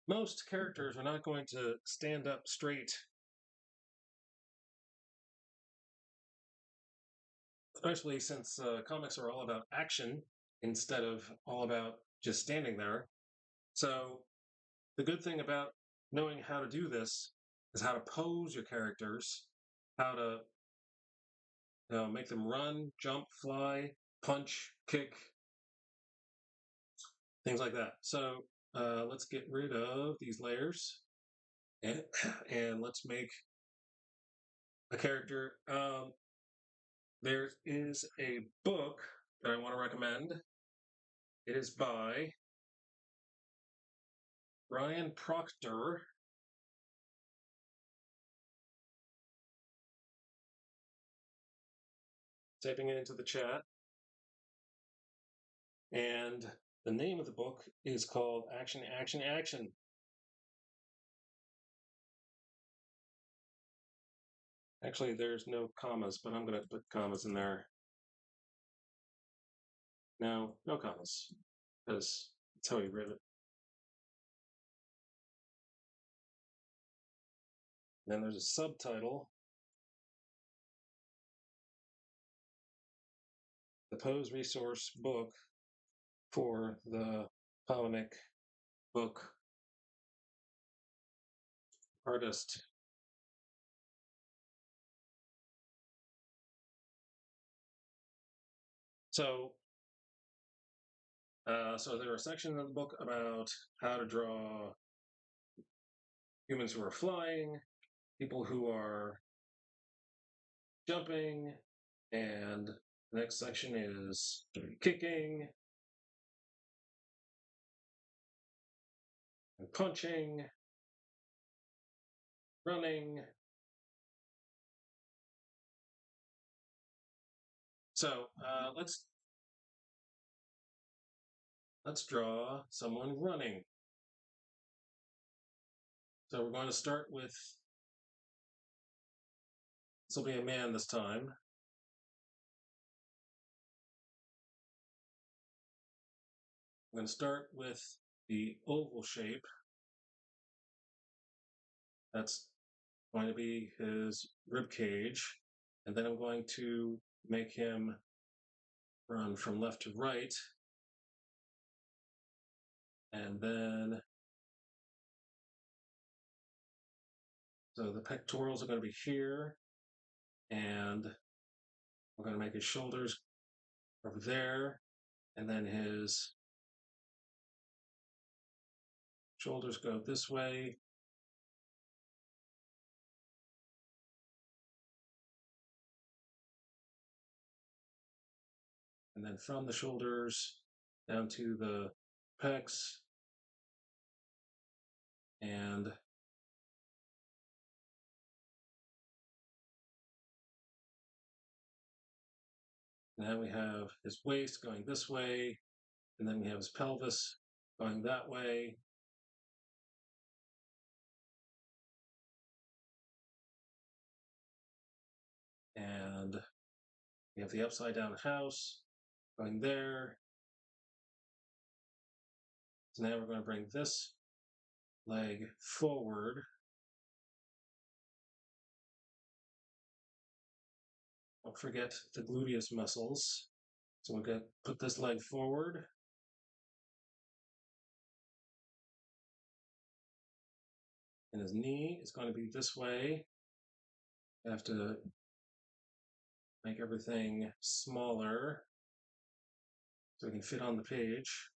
most characters are not going to stand up straight, especially since comics are all about action instead of all about just standing there. So, the good thing about knowing how to do this is how to pose your characters, how to make them run, jump, fly, punch, kick, things like that. So, let's get rid of these layers and, and let's make a character. There is a book that I want to recommend. It is by Brian Proctor. Typing it into the chat. And the name of the book is called Action, Action, Action. Actually, there's no commas, but I'm going to put commas in there. No, no commas, because that's how he read it. Then there's a subtitle, the Pose Resource Book for the comic book artist. So, so there are sections of the book about how to draw humans who are flying, people who are jumping, and the next section is kicking and punching, running. So let's draw someone running. So we're going to start with, this will be a man this time. I'm going to start with the oval shape. That's going to be his rib cage. And then I'm going to make him run from left to right. And then, so the pectorals are going to be here. And we're going to make his shoulders over there. And then his shoulders go this way. And then from the shoulders down to the pecs. And now we have his waist going this way. And then we have his pelvis going that way. And we have the upside down house going there. So now we're going to bring this leg forward. Don't forget the gluteus muscles. So we're going to put this leg forward. And his knee is going to be this way. I have to make everything smaller so it can fit on the page.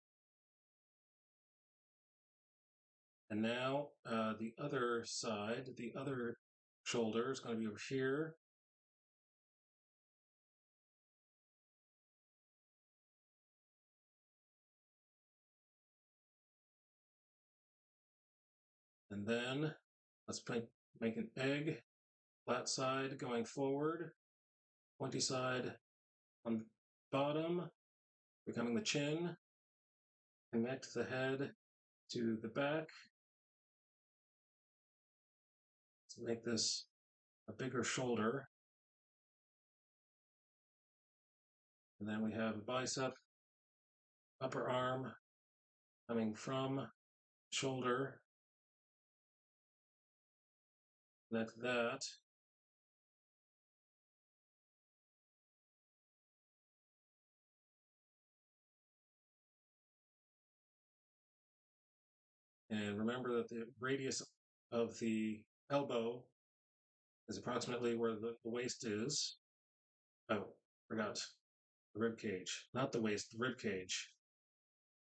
And now the other side, the other shoulder is going to be over here. And then let's make an egg, flat side going forward, pointy side on the bottom, becoming the chin. Connect the head to the back to make this a bigger shoulder. And then we have a bicep, upper arm coming from shoulder Connect that. And remember that the radius of the elbow is approximately where the waist is. Oh, forgot the rib cage. Not the waist, the rib cage.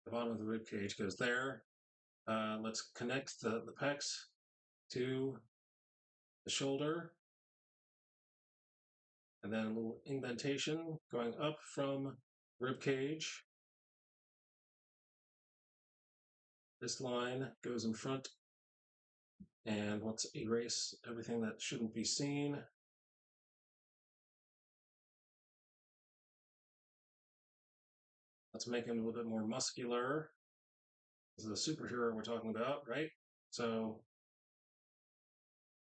The bottom of the rib cage goes there. Let's connect the pecs to the shoulder. And then a little indentation going up from rib cage. This line goes in front. And let's erase everything that shouldn't be seen. Let's make him a little bit more muscular. This is a superhero we're talking about, right? So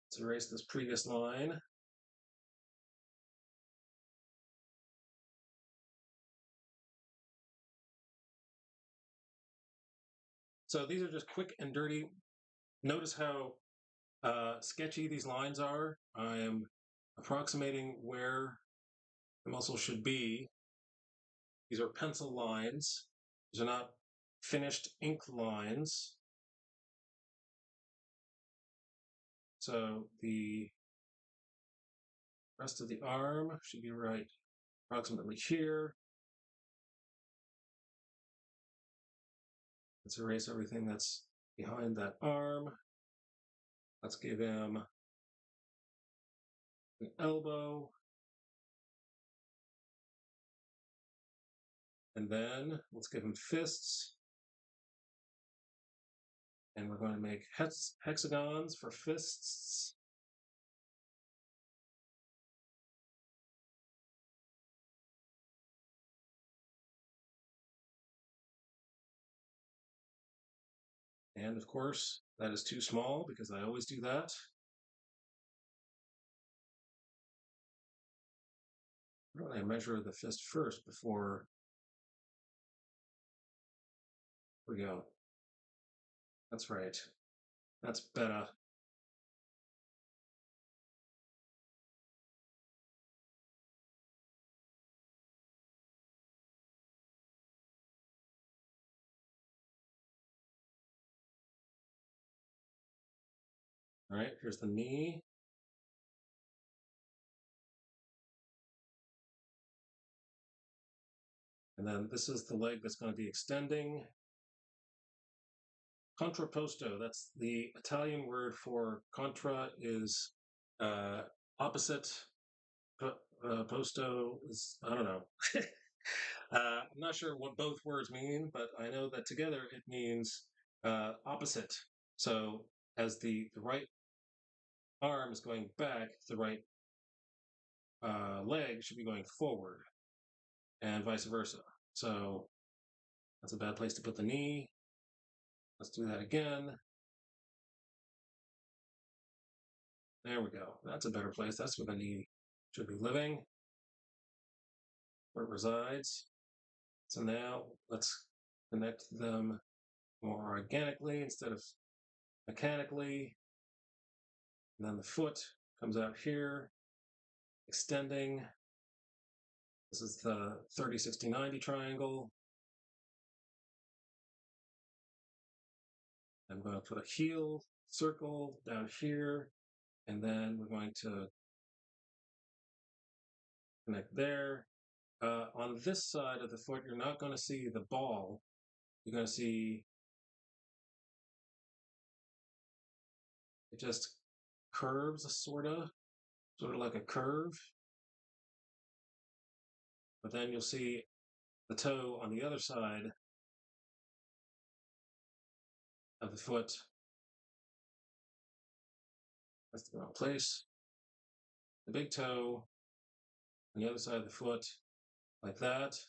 let's erase this previous line. So these are just quick and dirty. Notice how sketchy these lines are. I am approximating where the muscle should be. These are pencil lines. These are not finished ink lines. So the rest of the arm should be right approximately here. Let's erase everything that's behind that arm. Let's give him an elbow. And then let's give him fists. And we're going to make hexagons for fists. And of course, that is too small because I always do that. Why don't I measure the fist first before we go? That's right. That's better. All right, here's the knee. And then this is the leg that's going to be extending. Contrapposto, that's the Italian word for contra is opposite. Posto is, I don't know. I'm not sure what both words mean, but I know that together it means opposite. So as the right arm is going back, the right leg should be going forward, and vice versa. So that's a bad place to put the knee. Let's do that again. There we go. That's a better place. That's where the knee should be living, where it resides. So now let's connect them more organically instead of mechanically. And then the foot comes out here, extending. This is the 30, 60, 90 triangle. I'm going to put a heel circle down here, and then we're going to connect there. On this side of the foot, you're not going to see the ball. You're going to see it just curves, sort of like a curve. But then you'll see the toe on the other side of the foot. That's the wrong place. The big toe on the other side of the foot, like that.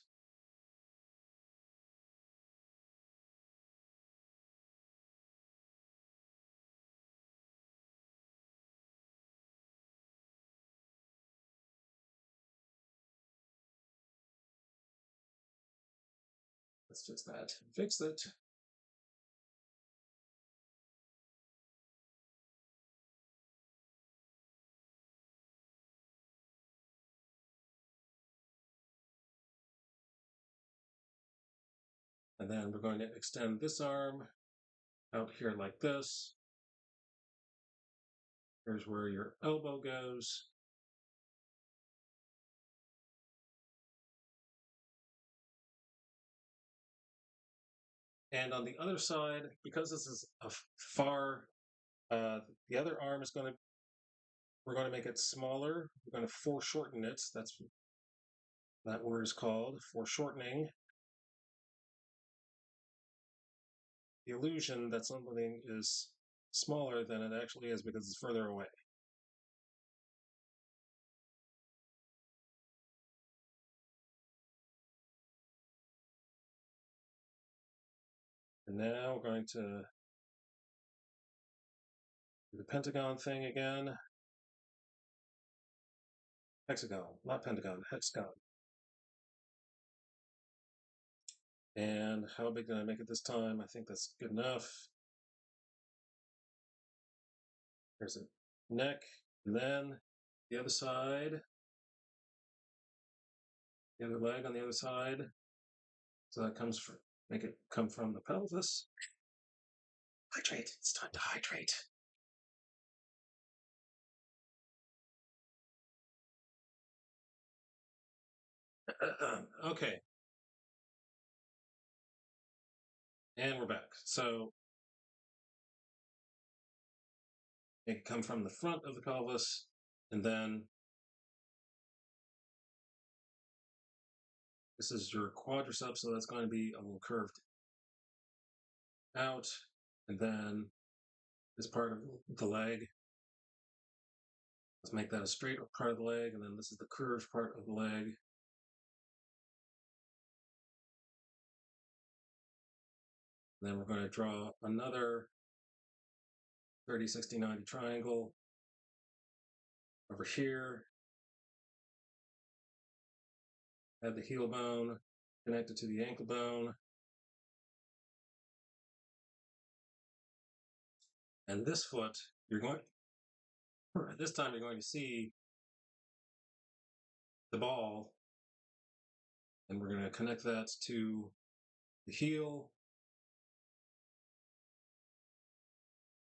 Let's fix that. Fix it. And then we're going to extend this arm out here like this. Here's where your elbow goes. And on the other side, because this is a the other arm is we're going to make it smaller. We're going to foreshorten it. That's that word is called foreshortening. The illusion that something is smaller than it actually is because it's further away. And now we're going to do the pentagon thing again. Hexagon, not pentagon, hexagon. And how big did I make it this time? I think that's good enough. There's a neck, and then the other side, the other leg on the other side. So that comes from, make it come from the pelvis. Hydrate, it's time to hydrate. Okay. And we're back. So it can come from the front of the pelvis, and then this is your quadriceps, so that's going to be a little curved out, and then this part of the leg. Let's make that a straight part of the leg, and then this is the curved part of the leg. And then we're going to draw another 30, 60, 90 triangle over here. Add the heel bone connected to the ankle bone. And this foot, this time you're going to see the ball, and we're going to connect that to the heel,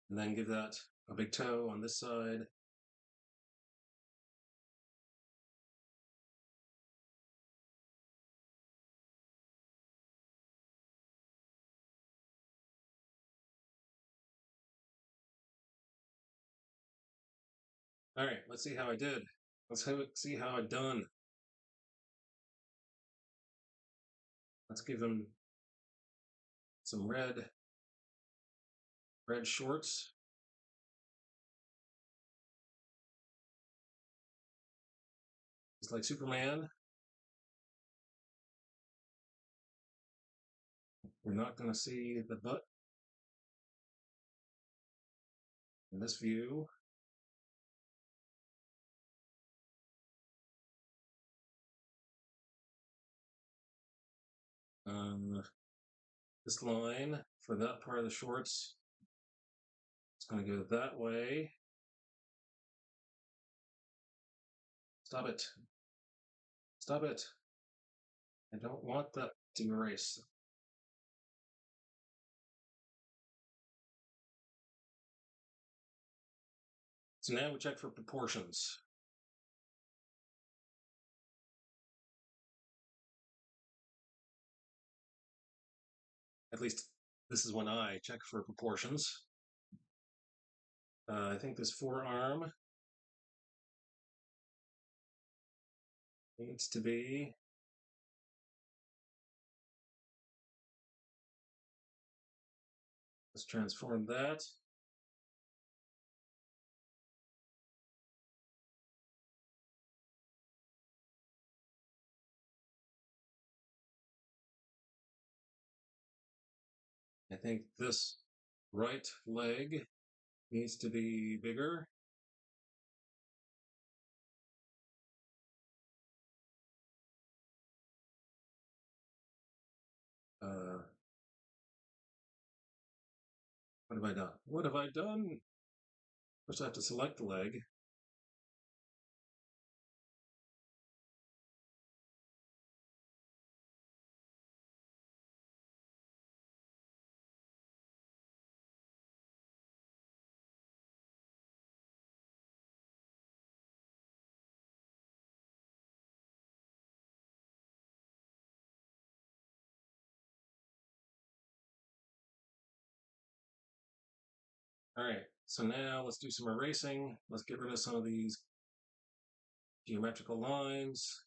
and then give that a big toe on this side. All right, let's see how I did. Let's see how I done. Let's give him some red shorts. It's like Superman. We're not going to see the butt in this view. This line for that part of the shorts, it's going to go that way. Stop it. Stop it. I don't want that to erase. So now we check for proportions. At least this is when I check for proportions. I think this forearm needs to be let's transform that. I think this right leg needs to be bigger. What have I done? What have I done? First I have to select the leg. All right, so now let's do some erasing. Let's get rid of some of these geometrical lines.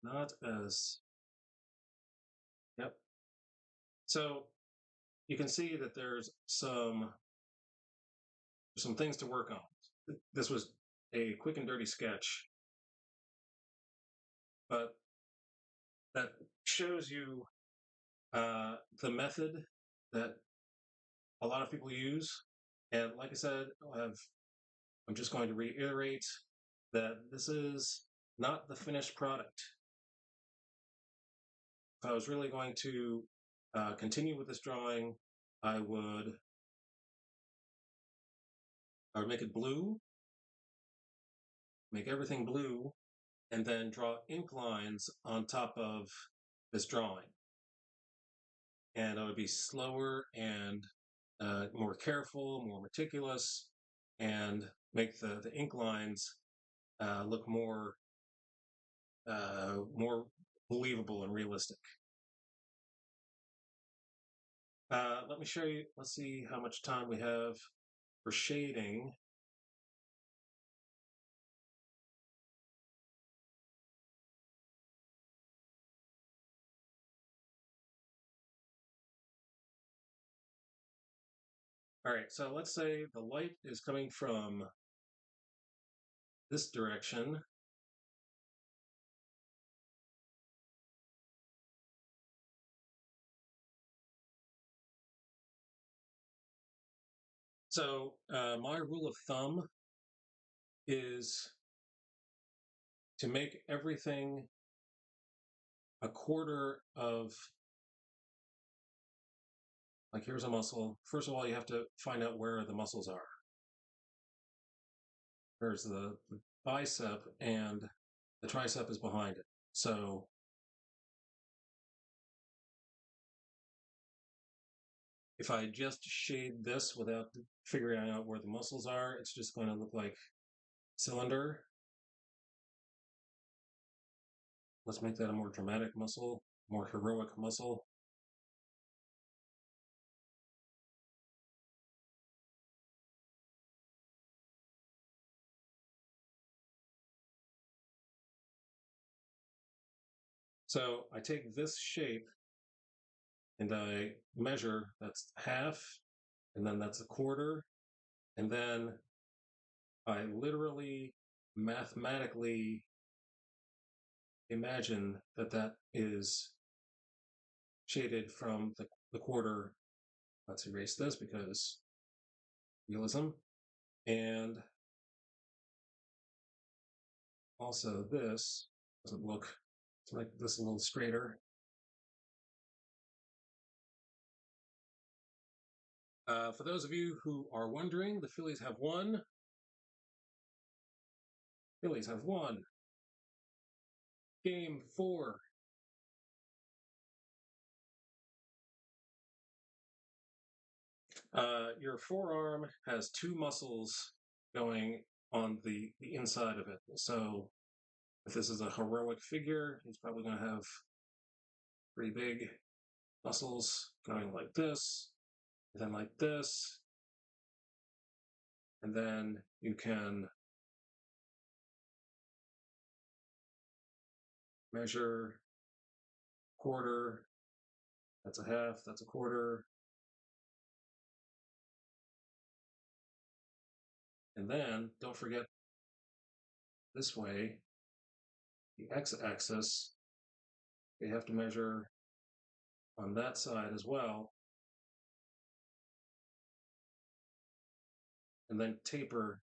Not as, yep. So you can see that there's some things to work on. This was a quick and dirty sketch, but that shows you the method that a lot of people use. And like I said, I'm just going to reiterate that this is not the finished product. If I was really going to continue with this drawing, I would make it blue, make everything blue, and then draw ink lines on top of this drawing. And I would be slower and more careful, more meticulous, and make the ink lines look more believable and realistic. Let me show you. Let's see how much time we have for shading. All right, so let's say the light is coming from this direction. So my rule of thumb is to make everything a quarter of, like here's a muscle. First of all, you have to find out where the muscles are. There's the bicep, and the tricep is behind it. So if I just shade this without figuring out where the muscles are, it's just going to look like cylinder. Let's make that a more dramatic muscle, more heroic muscle. So I take this shape and I measure, that's half, and then that's a quarter, and then I literally, mathematically imagine that that is shaded from the quarter. Let's erase this because realism. And also this doesn't look, let's make this a little straighter. For those of you who are wondering, the Phillies have won. Phillies have won. Game 4. Your forearm has two muscles going on the inside of it. So if this is a heroic figure, he's probably going to have pretty big muscles going like this, and then like this. And then you can measure quarter, that's a half, that's a quarter. And then don't forget this way, the x-axis, you have to measure on that side as well. And then taper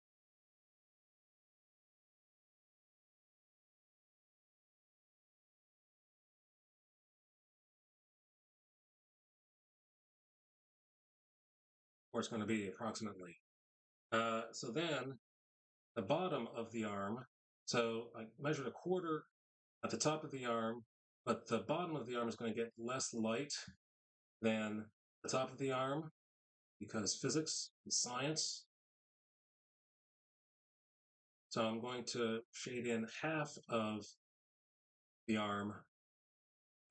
where it's going to be approximately. So then the bottom of the arm, so I measured a quarter at the top of the arm, but the bottom of the arm is going to get less light than the top of the arm because physics is science. So I'm going to shade in half of the arm,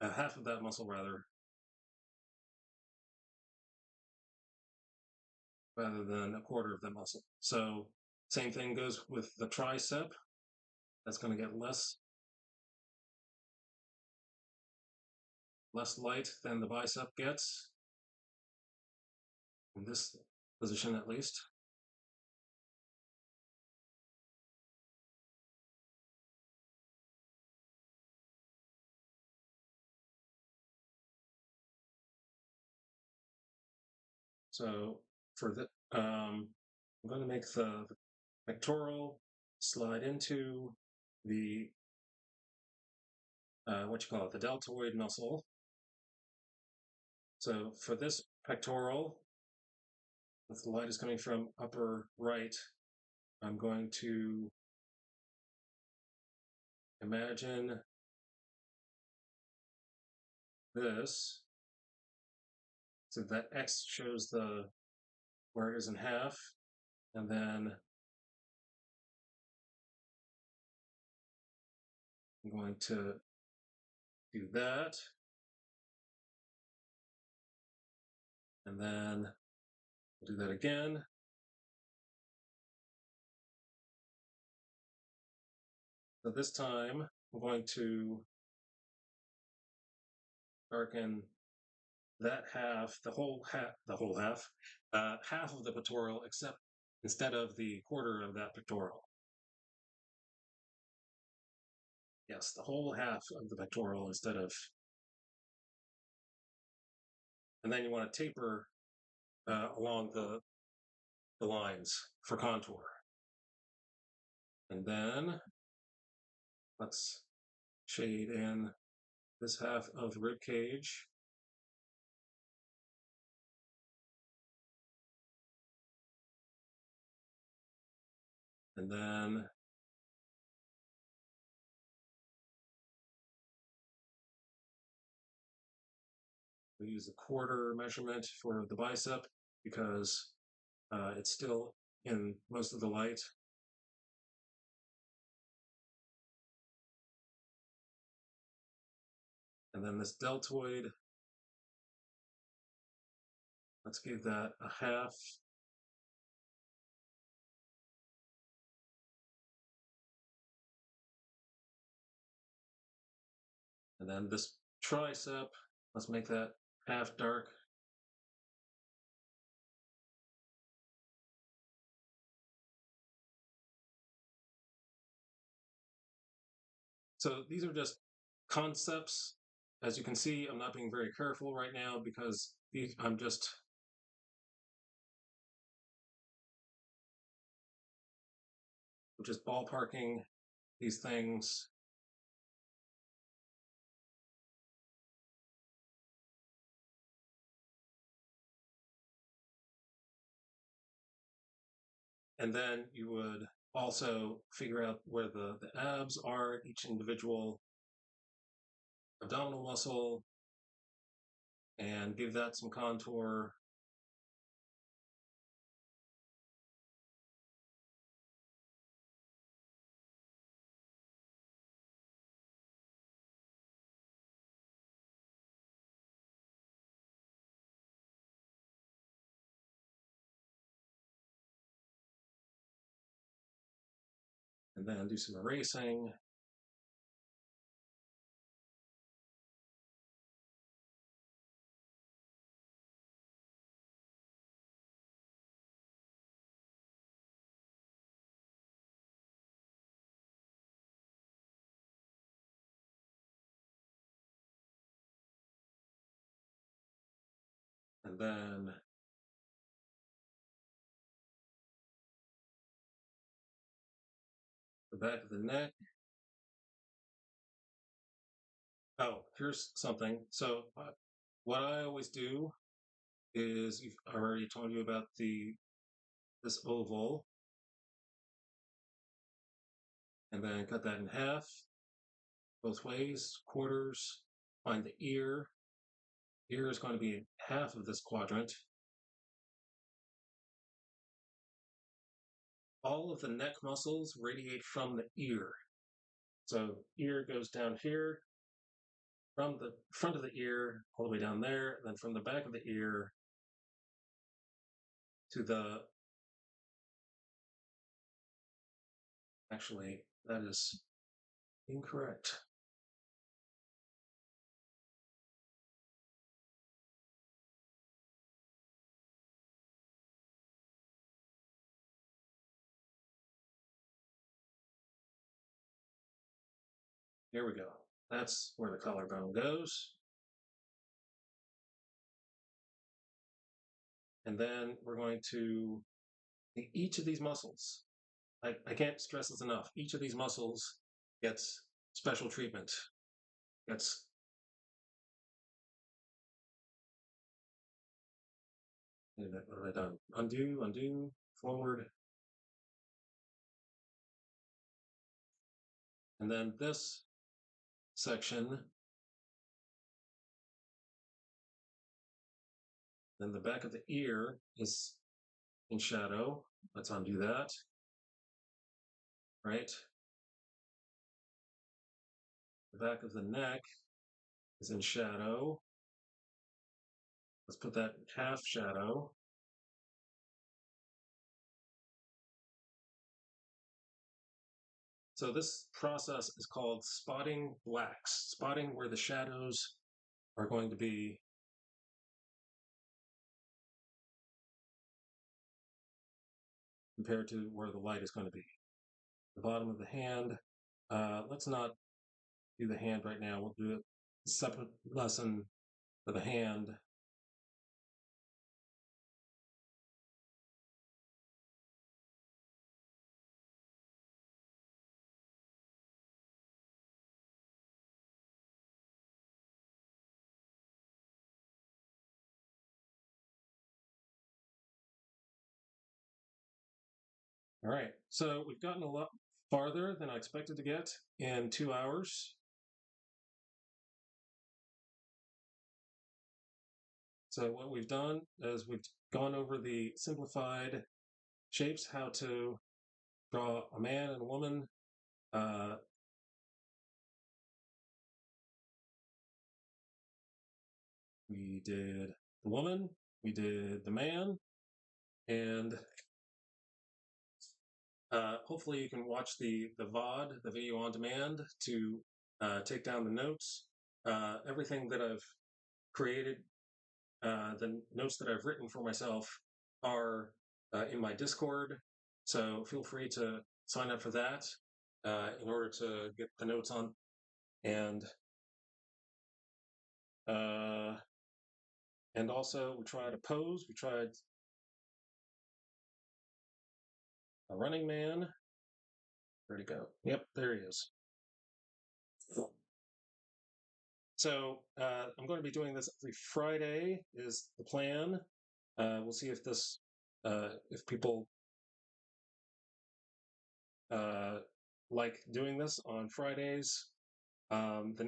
half of that muscle rather than a quarter of the muscle. So same thing goes with the tricep. That's going to get less light than the bicep gets, in this position at least. So for the, I'm going to make the pectoral slide into the, what you call it, the deltoid muscle. So for this pectoral, if the light is coming from upper right, I'm going to imagine this. So that X shows the where it is in half, and then I'm going to do that, and then I'll do that again. So this time I'm going to darken that half, half of the pectoral, except instead of the quarter of that pectoral. Yes, the whole half of the pectoral instead of, and then you want to taper along the lines for contour. And then let's shade in this half of the rib cage. And then we use the quarter measurement for the bicep because it's still in most of the light. And then this deltoid, let's give that a half. And then this tricep, let's make that half dark. So these are just concepts. As you can see, I'm not being very careful right now because I'm just ballparking these things. And then you would also figure out where the abs are, each individual abdominal muscle, and give that some contour. And then do some erasing. And then the back of the neck. Oh, here's something. So what I always do is I've already told you about this oval, and then cut that in half both ways, quarters. Find the ear. Ear is going to be half of this quadrant. All of the neck muscles radiate from the ear. So ear goes down here, from the front of the ear all the way down there, and then from the back of the ear to the, actually, that is incorrect. Here we go. That's where the collarbone goes. And then we're going to, each of these muscles, I can't stress this enough, each of these muscles gets special treatment. Gets what have I done? Undo, undo, forward. And then this section, then the back of the ear is in shadow. Let's undo that. Right? The back of the neck is in shadow. Let's put that in half shadow. So this process is called spotting blacks, spotting where the shadows are going to be compared to where the light is going to be. The bottom of the hand, let's not do the hand right now. We'll do a separate lesson for the hand. All right, so we've gotten a lot farther than I expected to get in 2 hours. So what we've done is we've gone over the simplified shapes, how to draw a man and a woman. We did the woman, we did the man, and hopefully you can watch the VOD, the video on demand, to take down the notes. Everything that I've created, the notes that I've written for myself are in my Discord, so feel free to sign up for that in order to get the notes on. And also we tried a pose, we tried a running man. Where'd he go? Yep, there he is. So I'm going to be doing this every Friday is the plan. We'll see if this, if people like doing this on Fridays. The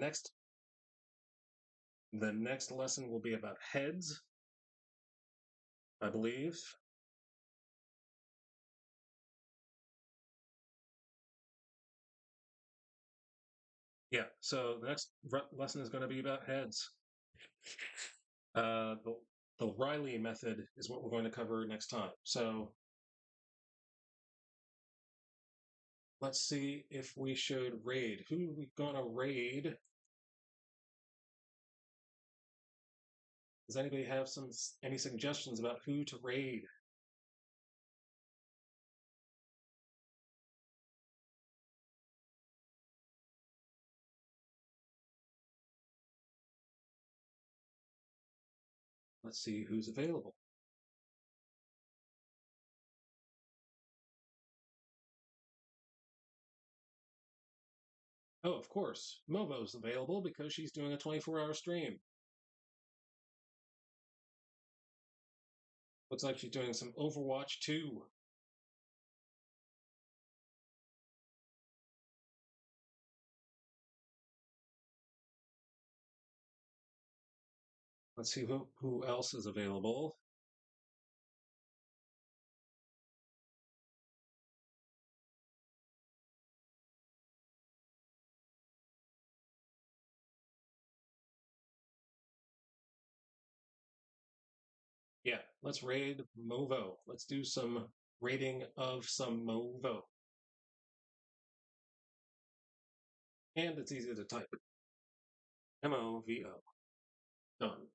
next lesson will be about heads, I believe. Yeah, so the next lesson is going to be about heads. The Riley method is what we're going to cover next time. So let's see if we should raid. Who are we going to raid? Does anybody have any suggestions about who to raid? Let's see who's available. Oh, of course, Movo's available because she's doing a 24-hour stream. Looks like she's doing some Overwatch 2. Let's see who else is available. Yeah, let's raid Movo. Let's do some raiding of some Movo. And it's easy to type. MOVO. Done.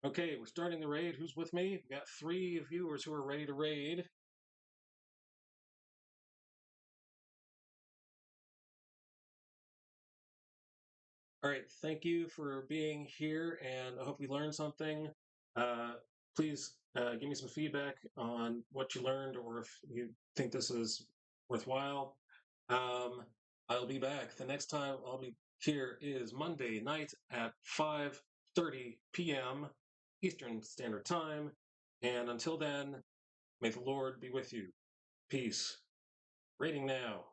Okay, we're starting the raid. Who's with me? We got 3 viewers who are ready to raid. All right, thank you for being here, and I hope you learned something. Uh, Please give me some feedback on what you learned or if you think this is worthwhile. Um, I'll be back. The next time I'll be here is Monday night at 5:30 p.m. Eastern Standard Time. And until then, may the Lord be with you. Peace. Rating now.